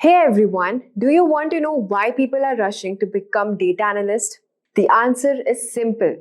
Hey everyone, do you want to know why people are rushing to become data analysts? The answer is simple.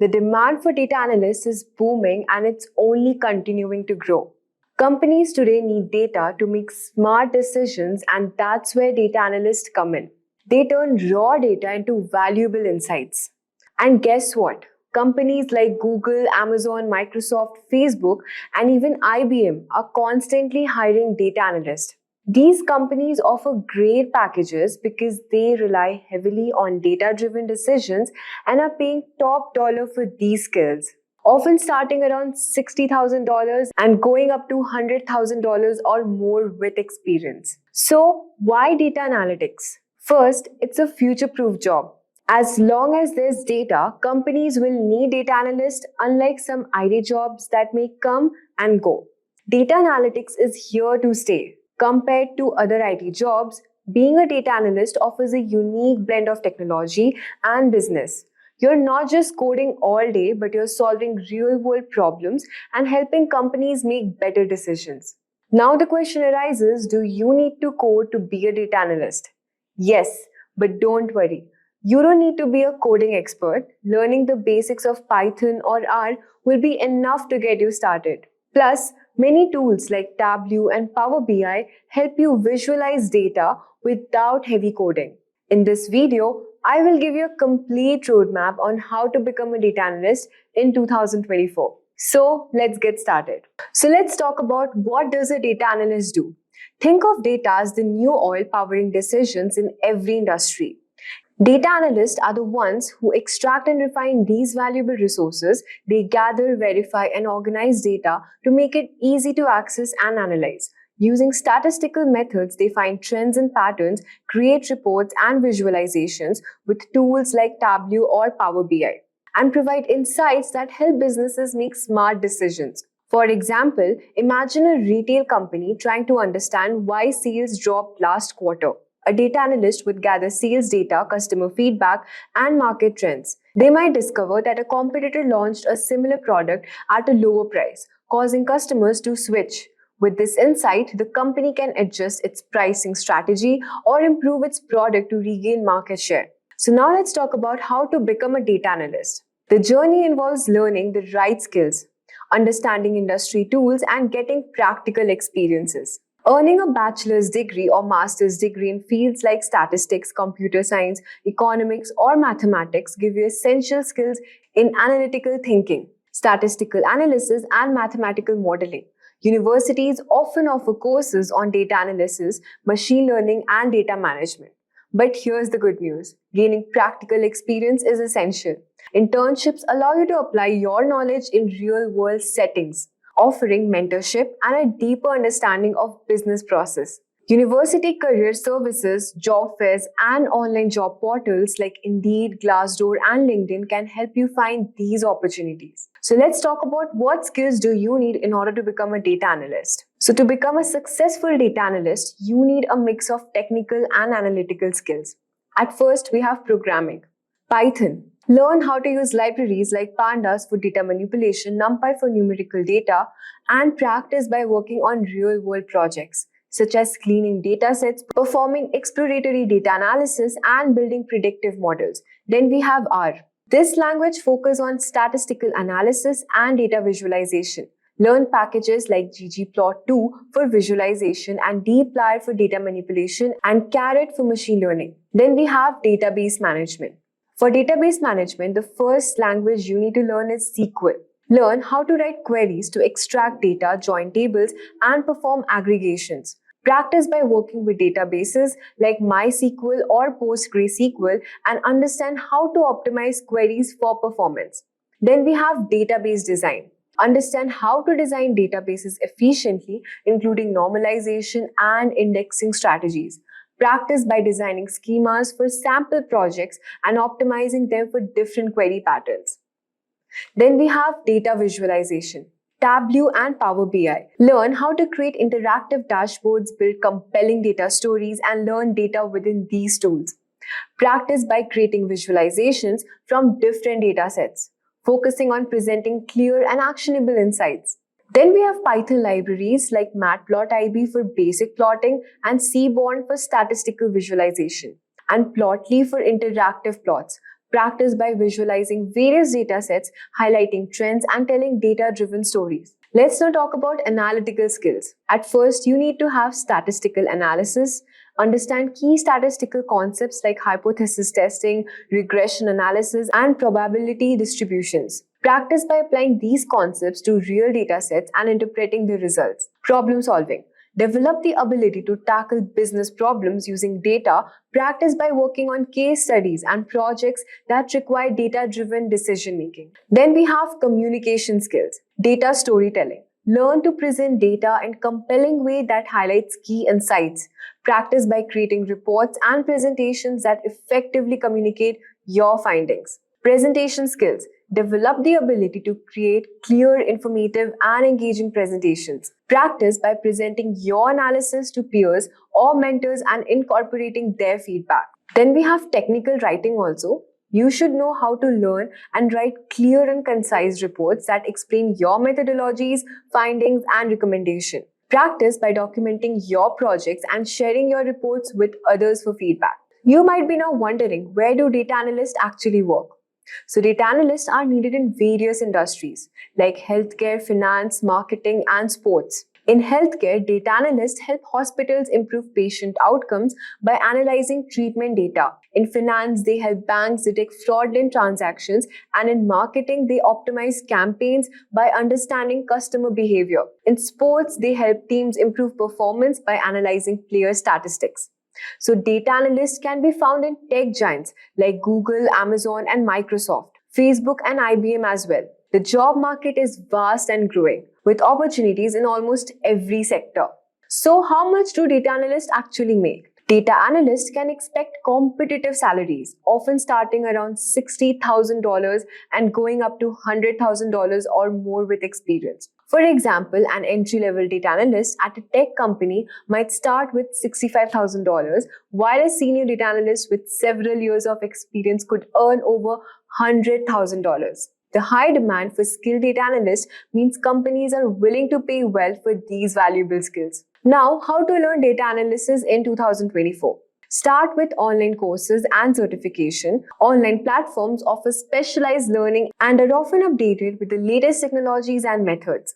The demand for data analysts is booming and it's only continuing to grow. Companies today need data to make smart decisions, and that's where data analysts come in. They turn raw data into valuable insights. And guess what? Companies like Google, Amazon, Microsoft, Facebook, and even IBM are constantly hiring data analysts. These companies offer great packages because they rely heavily on data-driven decisions and are paying top dollar for these skills, often starting around $60,000 and going up to $100,000 or more with experience. So, why data analytics? First, it's a future-proof job. As long as there's data, companies will need data analysts, unlike some IT jobs that may come and go. Data analytics is here to stay. Compared to other IT jobs, being a data analyst offers a unique blend of technology and business. You're not just coding all day, but you're solving real-world problems and helping companies make better decisions. Now the question arises, do you need to code to be a data analyst? Yes, but don't worry. You don't need to be a coding expert. Learning the basics of Python or R will be enough to get you started. Plus, many tools like Tableau and Power BI help you visualize data without heavy coding. In this video, I will give you a complete roadmap on how to become a data analyst in 2024. So, let's get started. So, let's talk about what does a data analyst do. Think of data as the new oil powering decisions in every industry. Data analysts are the ones who extract and refine these valuable resources. They gather, verify, and organize data to make it easy to access and analyze. Using statistical methods, they find trends and patterns, create reports and visualizations with tools like Tableau or Power BI, and provide insights that help businesses make smart decisions. For example, imagine a retail company trying to understand why sales dropped last quarter. A data analyst would gather sales data, customer feedback, and market trends. They might discover that a competitor launched a similar product at a lower price, causing customers to switch. With this insight, the company can adjust its pricing strategy or improve its product to regain market share. So now let's talk about how to become a data analyst. The journey involves learning the right skills, understanding industry tools, and getting practical experiences. Earning a bachelor's degree or master's degree in fields like statistics, computer science, economics, or mathematics give you essential skills in analytical thinking, statistical analysis, and mathematical modeling. Universities often offer courses on data analysis, machine learning, and data management. But here's the good news. Gaining practical experience is essential. Internships allow you to apply your knowledge in real-world settings, offering mentorship and a deeper understanding of business process. University career services, job fairs, and online job portals like Indeed, Glassdoor, and LinkedIn can help you find these opportunities. So let's talk about what skills do you need in order to become a data analyst. So to become a successful data analyst, you need a mix of technical and analytical skills. At first, we have programming. Python. Learn how to use libraries like Pandas for data manipulation, NumPy for numerical data, and practice by working on real-world projects, such as cleaning datasets, performing exploratory data analysis, and building predictive models. Then we have R. This language focuses on statistical analysis and data visualization. Learn packages like ggplot2 for visualization and dplyr for data manipulation and caret for machine learning. Then we have database management. For database management, the first language you need to learn is SQL. Learn how to write queries to extract data, join tables, and perform aggregations. Practice by working with databases like MySQL or PostgreSQL and understand how to optimize queries for performance. Then we have database design. Understand how to design databases efficiently, including normalization and indexing strategies. Practice by designing schemas for sample projects and optimizing them for different query patterns. Then we have data visualization. Tableau and Power BI. Learn how to create interactive dashboards, build compelling data stories, and learn data within these tools. Practice by creating visualizations from different data sets, focusing on presenting clear and actionable insights. Then we have Python libraries like Matplotlib for basic plotting and Seaborn for statistical visualization, and Plotly for interactive plots, practiced by visualizing various datasets, highlighting trends, and telling data-driven stories. Let's now talk about analytical skills. At first, you need to have statistical analysis, understand key statistical concepts like hypothesis testing, regression analysis, and probability distributions. Practice by applying these concepts to real datasets and interpreting the results. Problem solving. Develop the ability to tackle business problems using data. Practice by working on case studies and projects that require data-driven decision-making. Then we have communication skills, data storytelling. Learn to present data in a compelling way that highlights key insights. Practice by creating reports and presentations that effectively communicate your findings. Presentation skills. Develop the ability to create clear, informative, and engaging presentations. Practice by presenting your analysis to peers or mentors and incorporating their feedback. Then we have technical writing also. You should know how to learn and write clear and concise reports that explain your methodologies, findings, and recommendations. Practice by documenting your projects and sharing your reports with others for feedback. You might be now wondering, where do data analysts actually work? So data analysts are needed in various industries like healthcare, finance, marketing, and sports. In healthcare, data analysts help hospitals improve patient outcomes by analyzing treatment data. In finance, they help banks detect fraudulent transactions, and in marketing, they optimize campaigns by understanding customer behavior. In sports, they help teams improve performance by analyzing player statistics. So data analysts can be found in tech giants like Google, Amazon, and Microsoft, Facebook, and IBM as well. The job market is vast and growing, with opportunities in almost every sector. So how much do data analysts actually make? Data analysts can expect competitive salaries, often starting around $60,000 and going up to $100,000 or more with experience. For example, an entry-level data analyst at a tech company might start with $65,000, while a senior data analyst with several years of experience could earn over $100,000. The high demand for skilled data analysts means companies are willing to pay well for these valuable skills. Now, how to learn data analysis in 2024? Start with online courses and certification. Online platforms offer specialized learning and are often updated with the latest technologies and methods.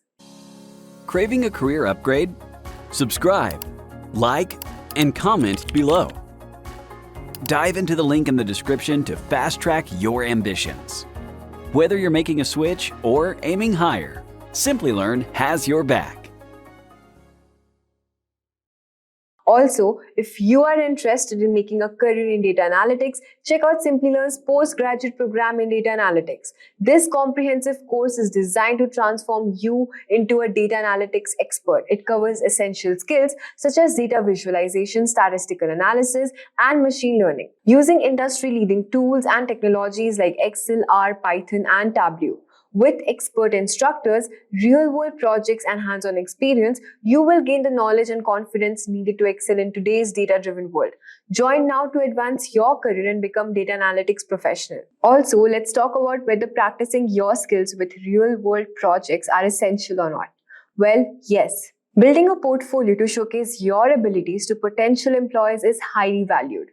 Craving a career upgrade? Subscribe, like, and comment below. Dive into the link in the description to fast-track your ambitions. Whether you're making a switch or aiming higher, Simplilearn has your back. Also, if you are interested in making a career in data analytics, check out Simplilearn's postgraduate program in data analytics. This comprehensive course is designed to transform you into a data analytics expert. It covers essential skills such as data visualization, statistical analysis, and machine learning, using industry-leading tools and technologies like Excel, R, Python, and Tableau. With expert instructors, real-world projects, and hands-on experience, you will gain the knowledge and confidence needed to excel in today's data-driven world. Join now to advance your career and become data analytics professional. Also, let's talk about whether practicing your skills with real-world projects are essential or not. Well, yes. Building a portfolio to showcase your abilities to potential employers is highly valued.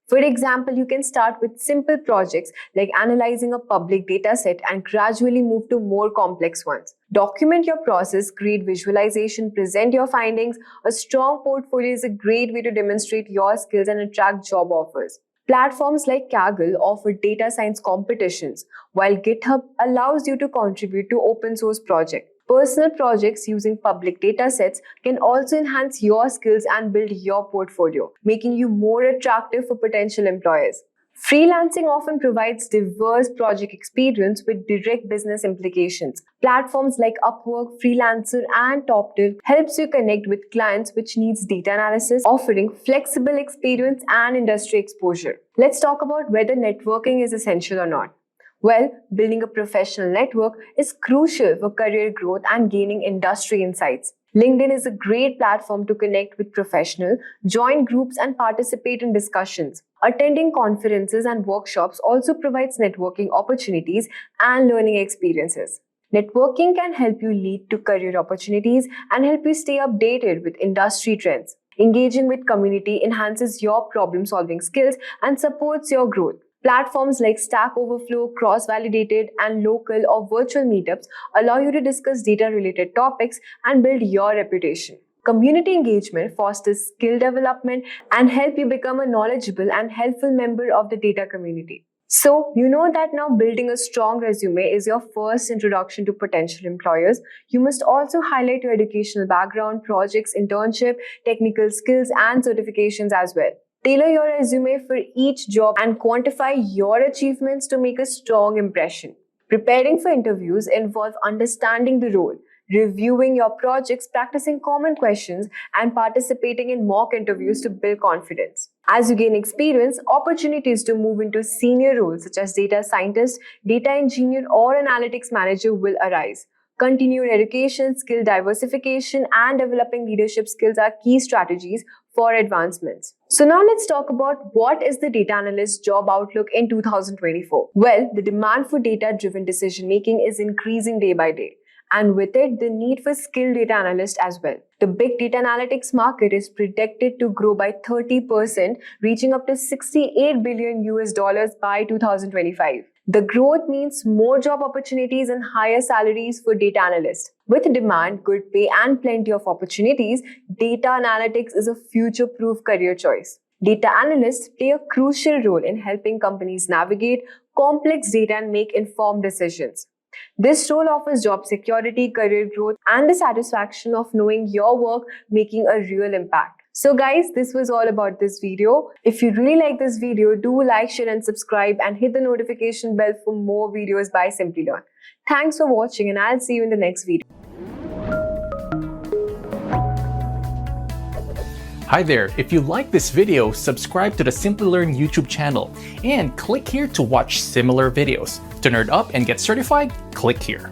For example, you can start with simple projects like analyzing a public data set and gradually move to more complex ones. Document your process, create visualization, present your findings. A strong portfolio is a great way to demonstrate your skills and attract job offers. Platforms like Kaggle offer data science competitions, while GitHub allows you to contribute to open source projects. Personal projects using public datasets can also enhance your skills and build your portfolio, making you more attractive for potential employers. Freelancing often provides diverse project experience with direct business implications. Platforms like Upwork, Freelancer, and TopTilt helps you connect with clients which needs data analysis, offering flexible experience and industry exposure. Let's talk about whether networking is essential or not. Well, building a professional network is crucial for career growth and gaining industry insights. LinkedIn is a great platform to connect with professionals, join groups, and participate in discussions. Attending conferences and workshops also provides networking opportunities and learning experiences. Networking can help you lead to career opportunities and help you stay updated with industry trends. Engaging with community enhances your problem-solving skills and supports your growth. Platforms like Stack Overflow, Cross-Validated, and local or virtual meetups allow you to discuss data-related topics and build your reputation. Community engagement fosters skill development and help you become a knowledgeable and helpful member of the data community. So, you know that now building a strong resume is your first introduction to potential employers. You must also highlight your educational background, projects, internship, technical skills, and certifications as well. Tailor your resume for each job and quantify your achievements to make a strong impression. Preparing for interviews involves understanding the role, reviewing your projects, practicing common questions, and participating in mock interviews to build confidence. As you gain experience, opportunities to move into senior roles such as data scientist, data engineer, or analytics manager will arise. Continued education, skill diversification, and developing leadership skills are key strategies for advancements. So now let's talk about what is the data analyst job outlook in 2024. Well, the demand for data-driven decision-making is increasing day by day, and with it, the need for skilled data analysts as well. The big data analytics market is predicted to grow by 30%, reaching up to $68 billion by 2025. The growth means more job opportunities and higher salaries for data analysts. With demand, good pay, and plenty of opportunities, data analytics is a future-proof career choice. Data analysts play a crucial role in helping companies navigate complex data and make informed decisions. This role offers job security, career growth, and the satisfaction of knowing your work making a real impact. So guys, this was all about this video. If you really like this video, do like, share, and subscribe, and hit the notification bell for more videos by Simplilearn. Thanks for watching, and I'll see you in the next video. Hi there, if you like this video, subscribe to the Simplilearn YouTube channel and click here to watch similar videos. To nerd up and get certified, click here.